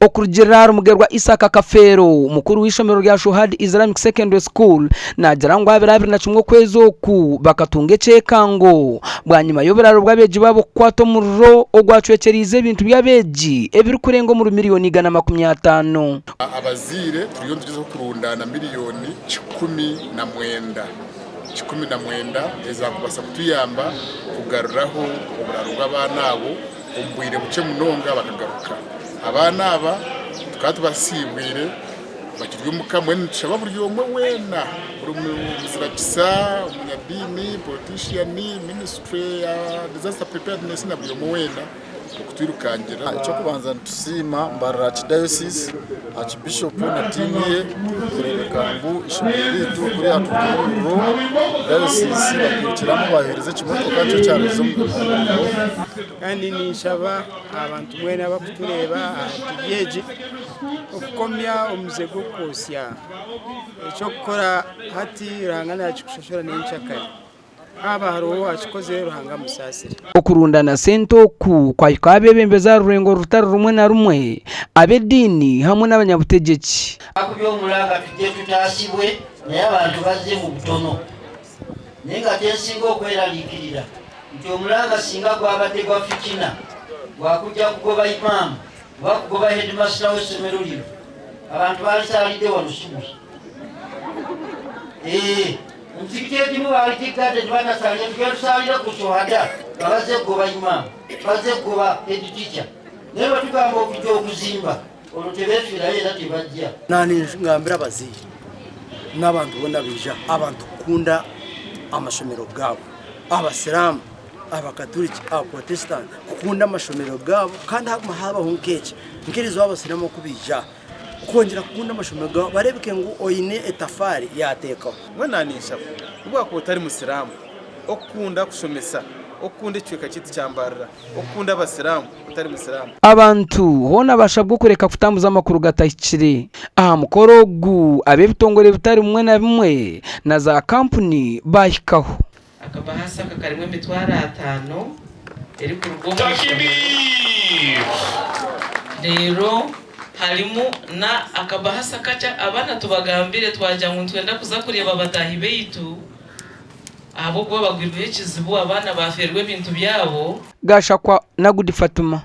Okurugira Mugerwa Isaka Kafero umukuru w'ishomero rya Shuhad Islamic Secondary School nagira ngo 2011 kwezi oku bakatunge cekango bwanyuma y'oburaro bw'abeji babo kwato murro ogwacwekerize ibintu by'abeji ebiri kurengo mu miliyoni 150 abazire turiyo tugeze kurundana miliyoni 19 ezakubasa kutuyamba kugaruraho uburaro bw'abana abo ubwire buce munonga bakagaruka abana aba tukatubasibwire bakiryo mukamwe nshaba buryo umwe wena urumuziragisa umunyadini politician ministry ya disaster preparedness na buryo wena kutwirukangira cyo kubanza tusima mbarara diocese archbishop na timiye kurebekangu ishoboritu kuri aturo diocese bakiramo bahereze kimotoka cyo cyarizo kandi nishaba abantu mwena bakutureba atiyeje okukomya omuzego kosya cyo gukora hati rangana cyikushashora n'inchakari aba haro akikoze ruhanga musasire okurundana sento ku kwabebembeza rurengo rutari rumwe na rumwe abedini hamwe n'abanyabutegeki akubyo mulanga tujye tutasibwe naye abantu bazze mu butono nenga tensinga okweralikirira nti omulanga singa gwabadde gwa fitina gwakujja kugoba imamu gwakugoba headmaster w'essomero lino abantu balisalidde wano subuhi Msikiti mu alitikade bana salia tukarusalira kushohada baze kuba imam baze kuba head teacher nero tugamba okujja okuzimba olutebefira era tibajja nani ngambira bazi n'abantu bona bija abantu kunda amashomero gabo abasilamu abakatoliki abaprotestant kunda amashomero gabo kandi haba hunkeche ngirizo abasilamu kubija kongera kunda amashomero gabo barebeke ngo oyine etafari yateka mwananisha ubwa ko utari musiramu okunda kushomesa okunda icweka kiti cyambarira okunda abasilamu utari musiramu abantu hona bashabwo kureka kutambuza amakuru gatahikire aha mukorogu abebitongore bitari mwe na bimwe na za company bahikaho akabahasa kakarimwe mitwara 5 eri ku rugo rero halimu na akabahasa kacha abana tubagambire twaja ngo twenda kuza kureba batahi beitu abo gwo bagwirwe kizibu abana baferwe ibintu byabo gashakwa na Good Fatuma.